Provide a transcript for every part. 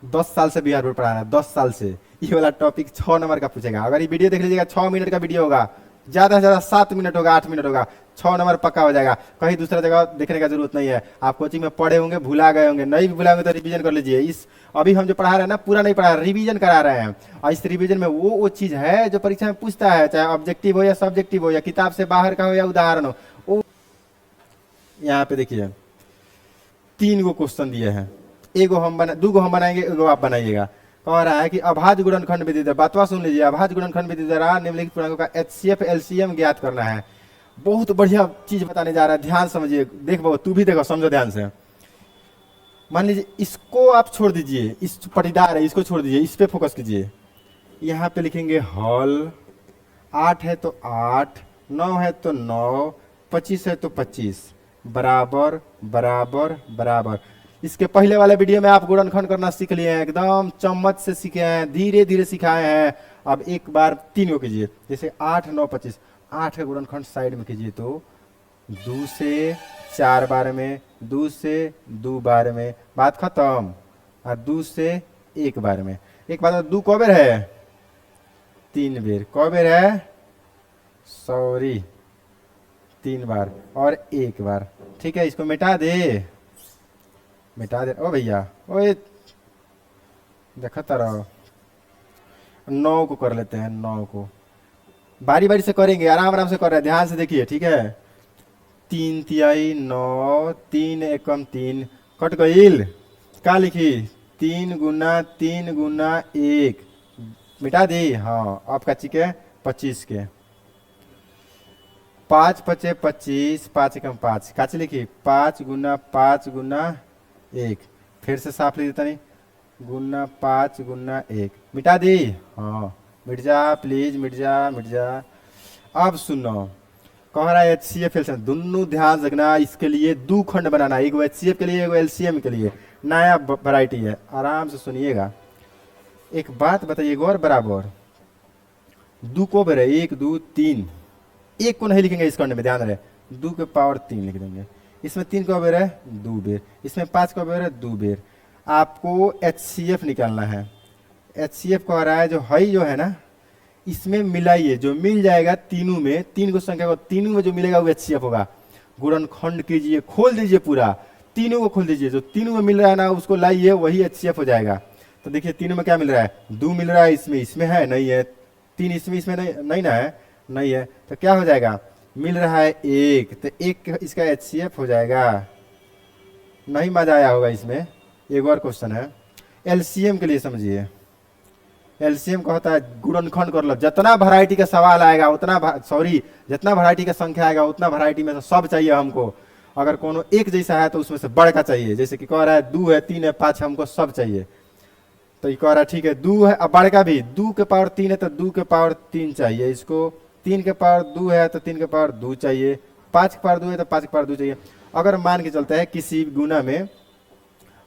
10 साल से बिहार बोर्ड पढ़ा रहा है, 10 साल से। ये वाला टॉपिक 6 नंबर का पूछेगा। अगर ये वीडियो देख लीजिएगा, 6 मिनट का वीडियो होगा, ज्यादा से ज्यादा 7 मिनट होगा, 8 मिनट होगा, 6 नंबर पक्का हो जाएगा। कहीं दूसरा जगह देखने का जरूरत नहीं है। आप कोचिंग में पढ़े होंगे, भुला गए होंगे, नहीं भी भुला होंगे तो रिवीजन कर लीजिए। इस अभी हम जो पढ़ा रहे हैं ना, पूरा नहीं पढ़ा रहे, रिवीजन करा रहे हैं। और इस रिवीजन में वो चीज है जो परीक्षा में पूछता है, चाहे ऑब्जेक्टिव हो या सब्जेक्टिव हो या किताब से बाहर का हो या उदाहरण हो। वो यहाँ पे देखिए 3 गो क्वेश्चन दिए हैं, एगो हम बना, 2 गो हम बनाएंगे, एगो आप बनाइएगा। कह रहा है कि अभाज्य गुणनखंड विधि द्वारा, बातवा सुन लीजिए, अभाज्य गुणनखंड विधि द्वारा निम्नलिखित पूर्णांकों का एचसीएफ एलसीएम ज्ञात करना है। बहुत बढ़िया चीज बताने जा रहा है, ध्यान समझिए। देख बाबू, तू भी देखो, समझो ध्यान से। मान लीजिए इसको आप छोड़ दीजिए, इस पटीदार है इसको छोड़ दीजिए, इस पे फोकस कीजिए। यहाँ पे लिखेंगे हल, 8 है तो 8, 9 है तो 9, 25 है तो 25, बराबर बराबर बराबर। इसके पहले वाले वीडियो में आप गुणनखंड करना सीख लिए हैं, एकदम चम्मच से सीखे हैं, धीरे धीरे सिखाए हैं। अब एक बार 3 को कीजिए, जैसे 8 9 25, 8 का गुणनखंड साइड में कीजिए तो 2 से 4 बार में, 2 से 2 बार में, बात खत्म। और 2 से 1 बार में। एक बात, 2 कौ बेर है? 3 बेर। कौ बेर है? सॉरी, 3 बार और 1 बार। ठीक है, इसको मिटा दे, मिटा दे। ओ भैया, ओए देखता रहो। 9 को कर लेते हैं, 9 को बारी बारी से करेंगे, आराम आराम से कर रहे हैं, ध्यान से देखिए। ठीक है, 3 तिहाई 9, 3 एकम 3, कट गईल। क्या लिखी? 3 गुना 3 गुना 1, मिटा दी। हाँ, अब का चिके 25 के, 5 पचे 25, 5 एकम 5, काची लिखी? 5 गुना 5 गुना 1, फिर से साफ लिख देता नहीं, गुना 5 गुना 1, मिटा दी। हाँ, मिट जा प्लीज, मिट जा मिट जा। अब सुनो, कह रहा है एचसीएफ एलसीएम, दोनों ध्यान रखना। इसके लिए 2 खंड बनाना, एक एचसीएफ के लिए, एक एलसीएम के लिए। नया वैरायटी है, आराम से सुनिएगा। एक बात बताइए, और बराबर 2 को बेर है? 1 2 3, 1 को नहीं लिखेंगे इस खंड में, ध्यान रहे। 2 के पावर 3 लिख देंगे। इसमें 3 को बेर है? 2 बेर। इसमें 5 को बेर है? 2 बेर। आपको एचसीएफ निकालना है। एचसीएफ कह रहा है जो है ना, इसमें मिलाइए, जो मिल जाएगा तीनों में, 3 को संख्या को तीनों में जो मिलेगा वो एचसीएफ होगा। गुणनखंड कीजिए, खोल दीजिए पूरा, तीनों को खोल दीजिए, जो तीनों में मिल रहा है ना उसको लाइए, वही एचसीएफ हो जाएगा। तो देखिए तीनों में क्या मिल रहा है? 2 मिल रहा है, इसमें इसमें है नहीं है, 3 इसमें नहीं, नहीं ना है, नहीं है, तो क्या हो जाएगा? मिल रहा है 1, तो 1 इसका एचसीएफ हो जाएगा। नहीं मजा आया होगा इसमें। एक और क्वेश्चन है एलसीएम के लिए, समझिए। एलसीएम कहता है गुणनखंड कर लो, जितना वैरायटी का सवाल आएगा उतना, सॉरी, जितना वैरायटी का संख्या आएगा उतना वैरायटी में से सब चाहिए हमको। अगर कोनो एक जैसा है तो उसमें से बड़का चाहिए। जैसे कि कह रहा है 2 है 3 है 5, हमको सब चाहिए। तो ये कह रहा है ठीक है 2 है, अब बड़का भी 2 के पावर 3 है तो 2 के पावर 3 चाहिए इसको, 3 के पावर 2 है तो 3 के पावर 2 चाहिए, 5 के पावर 2 है तो 5 के पावर 2 चाहिए। अगर मान के चलते हैं किसी गुना में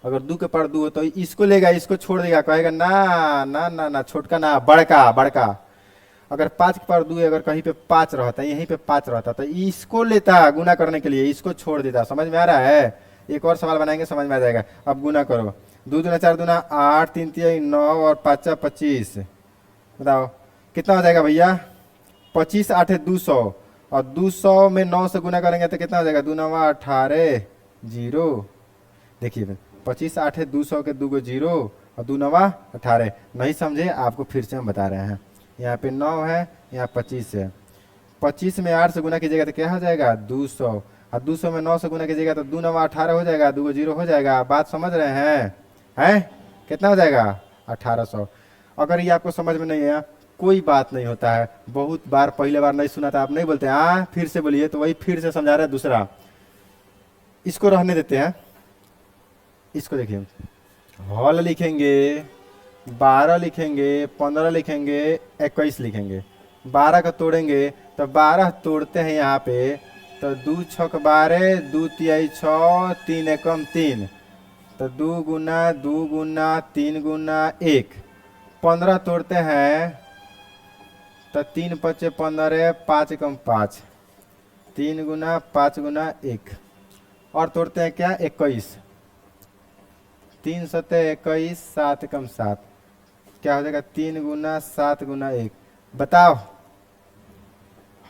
अगर 2 के पावर 2 हो तो इसको लेगा, इसको छोड़ देगा, कहेगा ना ना ना ना, छोटका ना, बड़का बड़का। अगर 5 के पावर 2 है, अगर कहीं पे 5 रहता है, यहीं पे 5 रहता तो इसको लेता गुना करने के लिए, इसको छोड़ देता। समझ में आ रहा है? एक और सवाल बनाएंगे, समझ में आ जाएगा। अब गुना करो, 2 दूना 4 दूना 8, 3 तिहाई 9 और 5 25, बताओ कितना हो जाएगा भैया? 25 8 है 200, और 200 में 9 से गुना करेंगे तो कितना हो जाएगा? 2 9 18 0। देखिए 25 8 है 200 के 2 0 और 2 9 18। नहीं समझे? आपको फिर से हम बता रहे हैं। यहाँ पे 9 है, यहाँ 25 है, 25 में 8 से गुना कीजिएगा तो क्या हो जाएगा? 200, और 200 में 9 से गुना कीजिएगा तो 2 9 18 हो जाएगा, 2 0 हो जाएगा। बात समझ रहे हैं? हैं? कितना हो जाएगा? 1800। अगर ये आपको समझ में नहीं आया, कोई बात नहीं होता है। बहुत बार, पहले बार नहीं सुना था, आप नहीं बोलते हाँ फिर से बोलिए, तो वही फिर से समझा रहे हैं दूसरा। इसको रहने देते हैं। इसको देखिए, हॉल लिखेंगे, 12 लिखेंगे, 15 लिखेंगे, 21 लिखेंगे। 12 का तोड़ेंगे तो 12 तोड़ते हैं यहाँ पे, तो 2 छक 12, 2 तिहाई 6, 3 एकम 3, तो 2 गुना 3 गुना 1। 15 तोड़ते हैं तो 3 पचे 15, 5 एकम 5, 3 गुना 5 गुना 1, और तोड़ते हैं क्या? 21। 3 सतह 21, 7 कम 7, क्या हो जाएगा 3 गुना 7 गुना 1। बताओ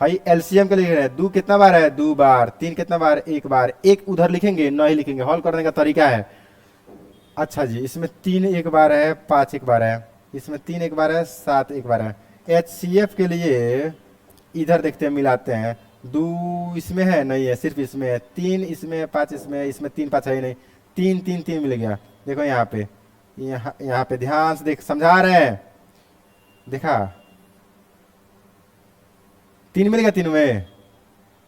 हाई एलसीएम के लिख रहे हैं। 2 कितना बार है 2 बार, 3 कितना बार 1 बार, एक उधर लिखेंगे नहीं लिखेंगे, हॉल करने का तरीका है। अच्छा जी, इसमें 3 एक बार है, 5 एक बार है, इसमें 3 एक बार है, 7 एक बार है। एचसीएफ के लिए इधर देखते हैं मिलाते हैं। 2 इसमें है नहीं है, सिर्फ इसमें है। 3 इसमें है, 5 इसमें है, इसमें 3 5 है ही नहीं। 3 3 3 मिल गया। देखो यहाँ पे, यहाँ पे ध्यान से देख, समझा रहे हैं, देखा 3 मिल गया तीनों में,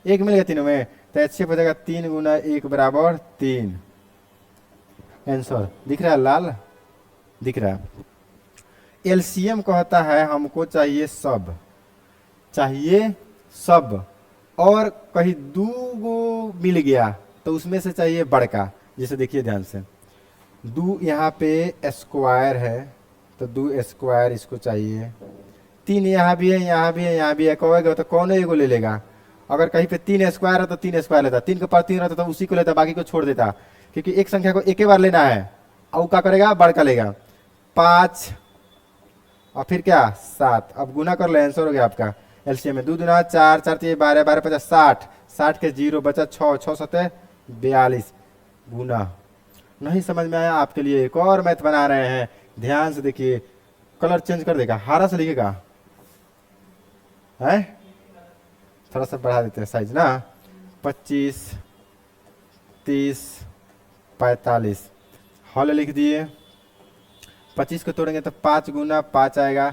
1 मिल गया तीनों में, तो एचसीएफ हो जाएगा 3 गुना 1 बराबर 3। आंसर दिख रहा है, लाल दिख रहा है। एलसीएम कहता है हमको चाहिए सब, चाहिए सब, और कहीं 2 गो मिल गया तो उसमें से चाहिए बड़का। जैसे देखिए ध्यान से, 2 यहाँ पे स्क्वायर है तो 2 स्क्वायर इसको चाहिए। 3 यहाँ भी है, यहाँ भी है, यहाँ भी है, कहोगे तो कौन एगो ले लेगा। अगर कहीं पे 3 स्क्वायर है तो 3 स्क्वायर लेता, 3 के पर 3 रहता तो उसी को लेता, बाकी को छोड़ देता, क्योंकि एक संख्या को एक ही बार लेना है। और क्या करेगा, बड़का लेगा। 5 और फिर क्या 7। अब गुना कर ले, आंसर हो गया आपका एलसीएम में। 2 दूना 4, 4 3 12, 12 50 60, 60 के 0 बचा 6, 6 7 42 गुना। नहीं समझ में आया, आपके लिए एक और मैथ बना रहे हैं, ध्यान से देखिए। कलर चेंज कर देगा, हरा से लिखेगा है, थोड़ा सा बढ़ा देते हैं साइज ना। 25 30 45 हॉल लिख दिए। 25 को तोड़ेंगे तो 5 गुना 5 आएगा।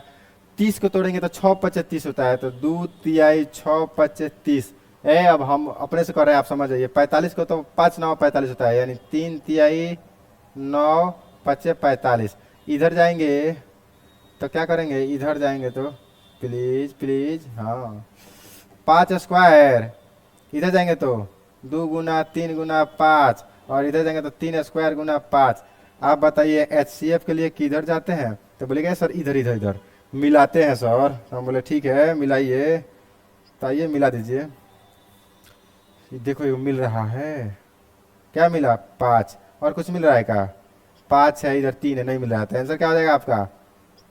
30 को तोड़ेंगे तो 6 5 30 होता है, तो 2 तिहाई 6 5 30। अब हम अपने से कर रहे हैं, आप समझ जाइए। 45 को तो 5 9 45 होता है, यानी 3 तिहाई 9 5 45। इधर जाएंगे तो क्या करेंगे, इधर जाएंगे तो प्लीज प्लीज, हाँ 5 स्क्वायर। इधर जाएंगे तो 2 गुना 3 गुना 5, और इधर जाएंगे तो 3 स्क्वायर गुना 5। आप बताइए एचसीएफ के लिए किधर जाते हैं, तो बोलेंगे सर इधर इधर इधर मिलाते हैं सर। हम बोले ठीक है मिलाइए, तो आइए मिला दीजिए। देखो ये मिल रहा है, क्या मिला 5, और कुछ मिल रहा है क्या, 5 है, इधर 3 है, नहीं मिल रहा है, तो आंसर क्या हो जाएगा आपका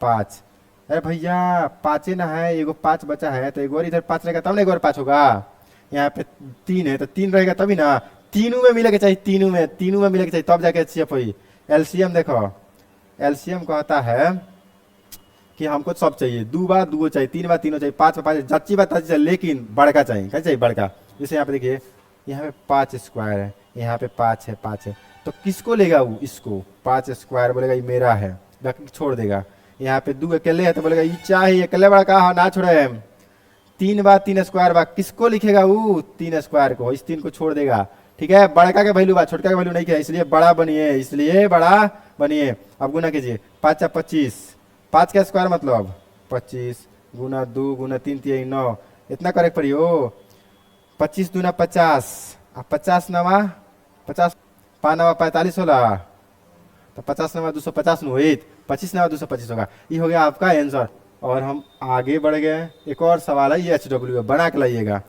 5। अरे भैया 5 ना है, एगो 5 बचा है, तो एक और इधर 5 रहेगा तब ना एक और 5 होगा। यहाँ पे 3 है तो 3 रहेगा तभी ना, तीनों में मिलेगा चाहिए, तीनों में मिलेगा चाहिए, तब जाके एचसीएफ हुई। एलसीएम देखो, एलसीएम कहता है कि हमको सब चाहिए, 2 बार 2 चाहिए, 3 बार 3 चाहिए, 5 बार 5, जच्ची बात चाहिए, लेकिन बड़का चाहिए। क्या चाहिए, बड़का। जैसे यहाँ पे देखिए, यहाँ पे 5 स्क्वायर है, यहाँ पे 5 है, 5 है, तो किसको लेगा वो, इसको 5 स्क्वायर बोलेगा ये मेरा है, बाकी छोड़ देगा। यहाँ पे 2 अकेले है तो बोलेगा ये चाहिए, अकेले बड़का हाँ ना छोड़े। 3 बार 3 स्क्वायर बार किसको लिखेगा वो, 3 स्क्वायर को, इस 3 को छोड़ देगा। ठीक है, बड़का के वैल्यू बात, छोटका के वैल्यू नहीं किया, इसलिए बड़ा बनिए, इसलिए बड़ा बनिए। अब गुना कीजिए, 5 25, 5 का स्क्वायर मतलब 25 गुना 2 गुना 3 3 9, इतना करेक्ट पड़ी हो। 25 दूना 50, अब 50 नवा 50, 5 नवा 45 होला, तो 50 नवा 250 नो 25 नवा 225 होगा। ये हो गया आपका आंसर। और हम आगे बढ़ गए, एक और सवाल है, ये एचडब्ल्यू बना के लाइएगा।